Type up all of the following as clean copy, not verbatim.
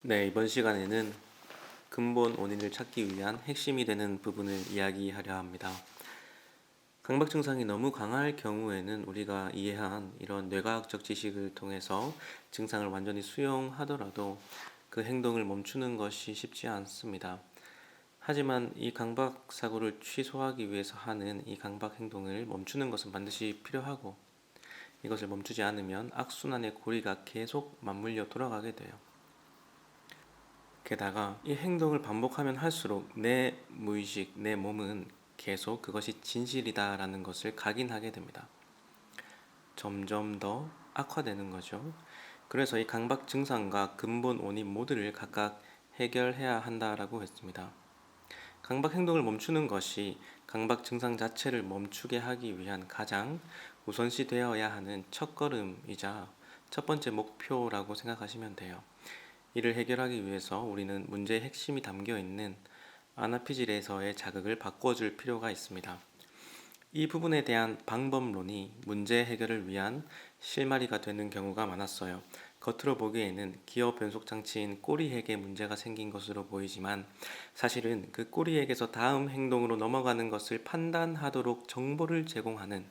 네, 이번 시간에는 근본 원인을 찾기 위한 핵심이 되는 부분을 이야기하려 합니다. 강박 증상이 너무 강할 경우에는 우리가 이해한 이런 뇌과학적 지식을 통해서 증상을 완전히 수용하더라도 그 행동을 멈추는 것이 쉽지 않습니다. 하지만 이 강박 사고를 취소하기 위해서 하는 이 강박 행동을 멈추는 것은 반드시 필요하고, 이것을 멈추지 않으면 악순환의 고리가 계속 맞물려 돌아가게 돼요. 게다가 이 행동을 반복하면 할수록 내 무의식, 내 몸은 계속 그것이 진실이다라는 것을 각인하게 됩니다. 점점 더 악화되는 거죠. 그래서 이 강박 증상과 근본 원인 모두를 각각 해결해야 한다라고 했습니다. 강박 행동을 멈추는 것이 강박 증상 자체를 멈추게 하기 위한 가장 우선시 되어야 하는 첫걸음이자 첫 번째 목표라고 생각하시면 돼요. 이를 해결하기 위해서 우리는 문제의 핵심이 담겨 있는 아나피질에서의 자극을 바꿔줄 필요가 있습니다. 이 부분에 대한 방법론이 문제 해결을 위한 실마리가 되는 경우가 많았어요. 겉으로 보기에는 기어 변속 장치인 꼬리핵에 문제가 생긴 것으로 보이지만, 사실은 그 꼬리핵에서 다음 행동으로 넘어가는 것을 판단하도록 정보를 제공하는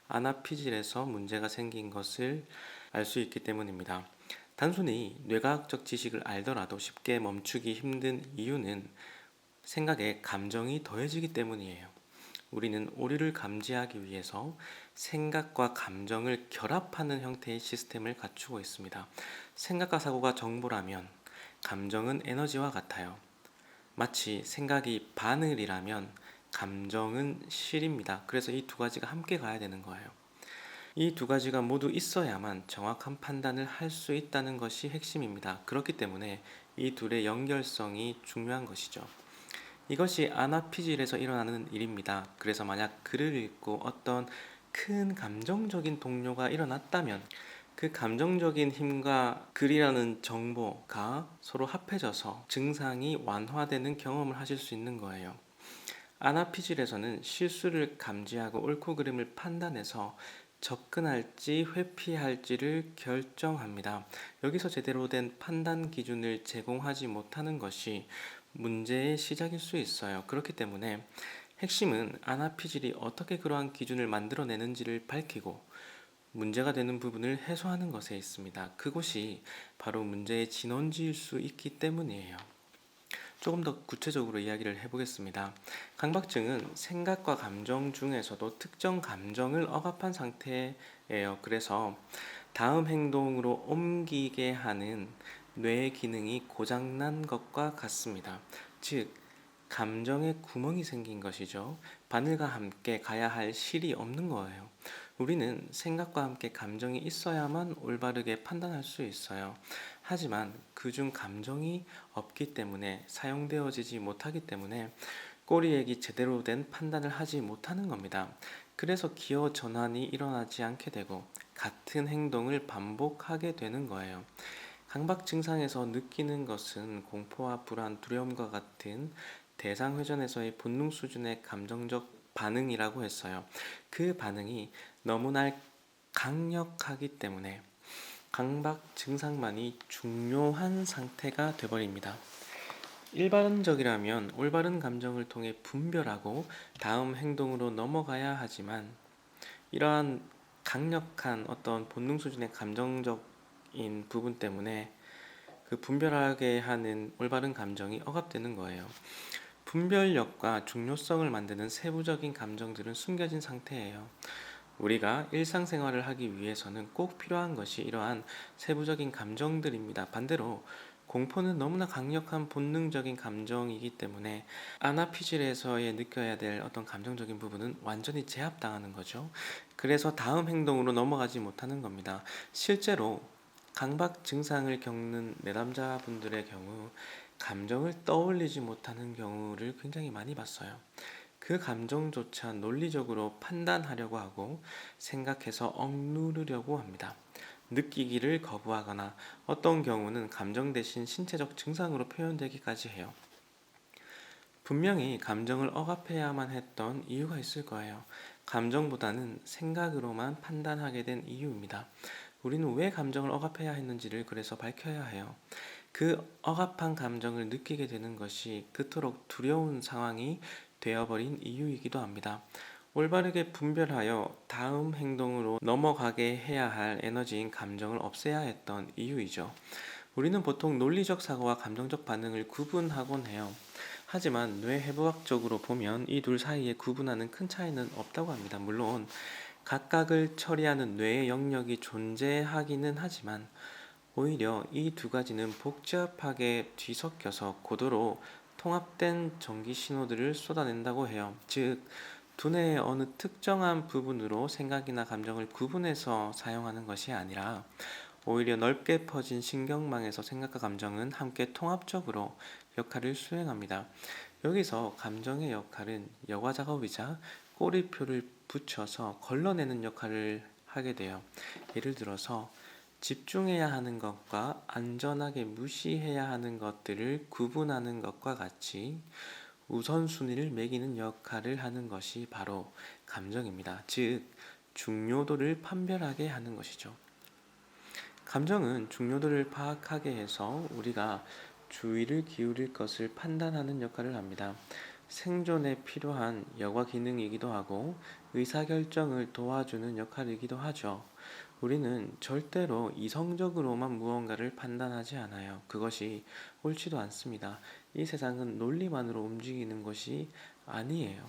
아나피질에서 문제가 생긴 것을 알 수 있기 때문입니다. 단순히 뇌과학적 지식을 알더라도 쉽게 멈추기 힘든 이유는 생각에 감정이 더해지기 때문이에요. 우리는 오류를 감지하기 위해서 생각과 감정을 결합하는 형태의 시스템을 갖추고 있습니다. 생각과 사고가 정보라면 감정은 에너지와 같아요. 마치 생각이 바늘이라면 감정은 실입니다. 그래서 이 두 가지가 함께 가야 되는 거예요. 이 두 가지가 모두 있어야만 정확한 판단을 할 수 있다는 것이 핵심입니다. 그렇기 때문에 이 둘의 연결성이 중요한 것이죠. 이것이 아나피질에서 일어나는 일입니다. 그래서 만약 글을 읽고 어떤 큰 감정적인 동요가 일어났다면, 그 감정적인 힘과 글이라는 정보가 서로 합해져서 증상이 완화되는 경험을 하실 수 있는 거예요. 아나피질에서는 실수를 감지하고 옳고 그름을 판단해서 접근할지 회피할지를 결정합니다. 여기서 제대로 된 판단 기준을 제공하지 못하는 것이 문제의 시작일 수 있어요. 그렇기 때문에 핵심은 아나피질이 어떻게 그러한 기준을 만들어내는지를 밝히고 문제가 되는 부분을 해소하는 것에 있습니다. 그곳이 바로 문제의 진원지일 수 있기 때문이에요. 조금 더 구체적으로 이야기를 해보겠습니다. 강박증은 생각과 감정 중에서도 특정 감정을 억압한 상태예요. 그래서 다음 행동으로 옮기게 하는 뇌의 기능이 고장난 것과 같습니다. 즉, 감정에 구멍이 생긴 것이죠. 바늘과 함께 가야 할 실이 없는 거예요. 우리는 생각과 함께 감정이 있어야만 올바르게 판단할 수 있어요. 하지만 그중 감정이 없기 때문에, 사용되어지지 못하기 때문에 꼬리액이 제대로 된 판단을 하지 못하는 겁니다. 그래서 기어 전환이 일어나지 않게 되고 같은 행동을 반복하게 되는 거예요. 강박 증상에서 느끼는 것은 공포와 불안, 두려움과 같은 대상 회전에서의 본능 수준의 감정적 반응이라고 했어요. 그 반응이 너무나 강력하기 때문에 강박 증상만이 중요한 상태가 되어버립니다. 일반적이라면 올바른 감정을 통해 분별하고 다음 행동으로 넘어가야 하지만, 이러한 강력한 어떤 본능 수준의 감정적인 부분 때문에 그 분별하게 하는 올바른 감정이 억압되는 거예요. 분별력과 중요성을 만드는 세부적인 감정들은 숨겨진 상태예요. 우리가 일상생활을 하기 위해서는 꼭 필요한 것이 이러한 세부적인 감정들입니다. 반대로 공포는 너무나 강력한 본능적인 감정이기 때문에 아나피질에서의 느껴야 될 어떤 감정적인 부분은 완전히 제압당하는 거죠. 그래서 다음 행동으로 넘어가지 못하는 겁니다. 실제로 강박 증상을 겪는 내담자분들의 경우 감정을 떠올리지 못하는 경우를 굉장히 많이 봤어요. 그 감정조차 논리적으로 판단하려고 하고 생각해서 억누르려고 합니다. 느끼기를 거부하거나 어떤 경우는 감정 대신 신체적 증상으로 표현되기까지 해요. 분명히 감정을 억압해야만 했던 이유가 있을 거예요. 감정보다는 생각으로만 판단하게 된 이유입니다. 우리는 왜 감정을 억압해야 했는지를 그래서 밝혀야 해요. 그 억압한 감정을 느끼게 되는 것이 그토록 두려운 상황이 되어버린 이유이기도 합니다. 올바르게 분별하여 다음 행동으로 넘어가게 해야 할 에너지인 감정을 없애야 했던 이유이죠. 우리는 보통 논리적 사고와 감정적 반응을 구분하곤 해요. 하지만 뇌해부학적으로 보면 이 둘 사이에 구분하는 큰 차이는 없다고 합니다. 물론 각각을 처리하는 뇌의 영역이 존재하기는 하지만 오히려 이 두 가지는 복잡하게 뒤섞여서 고도로 통합된 전기 신호들을 쏟아낸다고 해요. 즉, 두뇌의 어느 특정한 부분으로 생각이나 감정을 구분해서 사용하는 것이 아니라 오히려 넓게 퍼진 신경망에서 생각과 감정은 함께 통합적으로 역할을 수행합니다. 여기서 감정의 역할은 여과 작업이자 꼬리표를 붙여서 걸러내는 역할을 하게 돼요. 예를 들어서 집중해야 하는 것과 안전하게 무시해야 하는 것들을 구분하는 것과 같이 우선순위를 매기는 역할을 하는 것이 바로 감정입니다. 즉, 중요도를 판별하게 하는 것이죠. 감정은 중요도를 파악하게 해서 우리가 주의를 기울일 것을 판단하는 역할을 합니다. 생존에 필요한 여과 기능이기도 하고 의사결정을 도와주는 역할이기도 하죠. 우리는 절대로 이성적으로만 무언가를 판단하지 않아요. 그것이 옳지도 않습니다. 이 세상은 논리만으로 움직이는 것이 아니에요.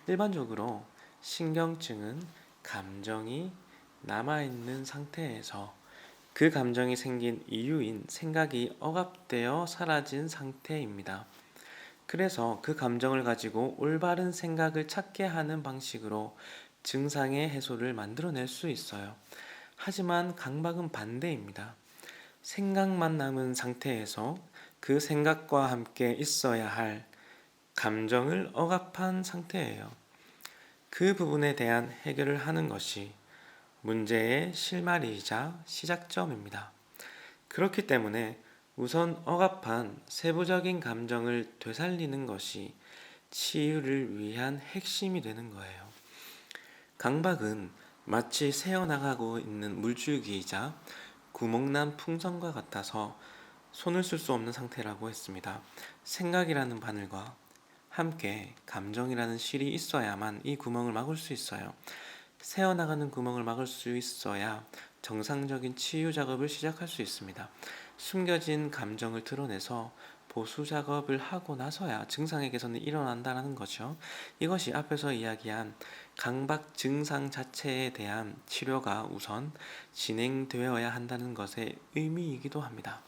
일반적으로 신경증은 감정이 남아있는 상태에서 그 감정이 생긴 이유인 생각이 억압되어 사라진 상태입니다. 그래서 그 감정을 가지고 올바른 생각을 찾게 하는 방식으로 증상의 해소를 만들어낼 수 있어요. 하지만 강박은 반대입니다. 생각만 남은 상태에서 그 생각과 함께 있어야 할 감정을 억압한 상태예요. 그 부분에 대한 해결을 하는 것이 문제의 실마리이자 시작점입니다. 그렇기 때문에 우선 억압한 세부적인 감정을 되살리는 것이 치유를 위한 핵심이 되는 거예요. 강박은 마치 새어나가고 있는 물줄기이자 구멍난 풍선과 같아서 손을 쓸 수 없는 상태라고 했습니다. 생각이라는 바늘과 함께 감정이라는 실이 있어야만 이 구멍을 막을 수 있어요. 새어나가는 구멍을 막을 수 있어야 정상적인 치유 작업을 시작할 수 있습니다. 숨겨진 감정을 드러내서 보수 작업을 하고 나서야 증상의 개선이 일어난다는 거죠. 이것이 앞에서 이야기한 강박 증상 자체에 대한 치료가 우선 진행되어야 한다는 것의 의미이기도 합니다.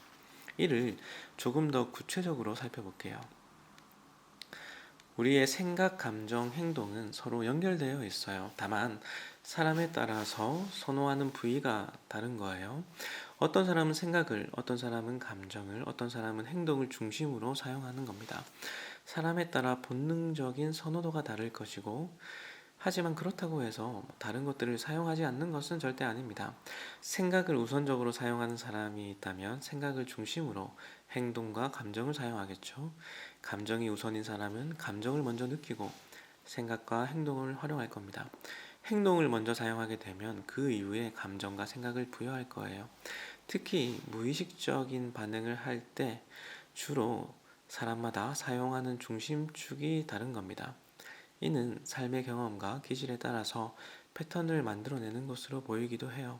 이를 조금 더 구체적으로 살펴볼게요. 우리의 생각, 감정, 행동은 서로 연결되어 있어요. 다만 사람에 따라서 선호하는 부위가 다른 거예요. 어떤 사람은 생각을, 어떤 사람은 감정을, 어떤 사람은 행동을 중심으로 사용하는 겁니다. 사람에 따라 본능적인 선호도가 다를 것이고, 하지만 그렇다고 해서 다른 것들을 사용하지 않는 것은 절대 아닙니다. 생각을 우선적으로 사용하는 사람이 있다면 생각을 중심으로 행동과 감정을 사용하겠죠. 감정이 우선인 사람은 감정을 먼저 느끼고 생각과 행동을 활용할 겁니다. 행동을 먼저 사용하게 되면 그 이후에 감정과 생각을 부여할 거예요. 특히 무의식적인 반응을 할 때 주로 사람마다 사용하는 중심축이 다른 겁니다. 이는 삶의 경험과 기질에 따라서 패턴을 만들어내는 것으로 보이기도 해요.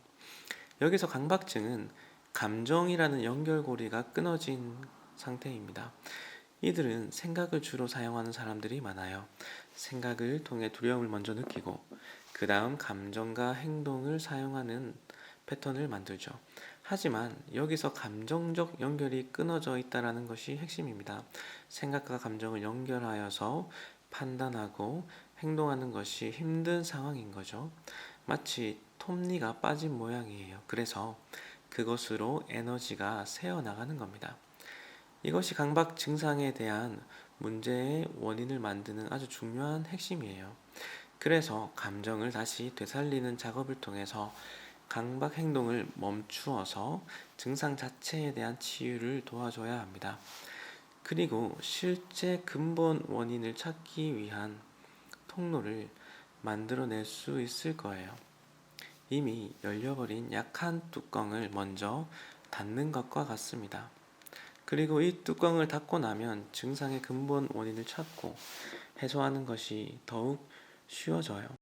여기서 강박증은 감정이라는 연결고리가 끊어진 상태입니다. 이들은 생각을 주로 사용하는 사람들이 많아요. 생각을 통해 두려움을 먼저 느끼고 그 다음 감정과 행동을 사용하는 패턴을 만들죠. 하지만 여기서 감정적 연결이 끊어져 있다는 것이 핵심입니다. 생각과 감정을 연결하여서 판단하고 행동하는 것이 힘든 상황인 거죠. 마치 톱니가 빠진 모양이에요. 그래서 그것으로 에너지가 새어나가는 겁니다. 이것이 강박 증상에 대한 문제의 원인을 만드는 아주 중요한 핵심이에요. 그래서 감정을 다시 되살리는 작업을 통해서 강박 행동을 멈추어서 증상 자체에 대한 치유를 도와줘야 합니다. 그리고 실제 근본 원인을 찾기 위한 통로를 만들어낼 수 있을 거예요. 이미 열려버린 약한 뚜껑을 먼저 닫는 것과 같습니다. 그리고 이 뚜껑을 닫고 나면 증상의 근본 원인을 찾고 해소하는 것이 더욱 쉬워져요.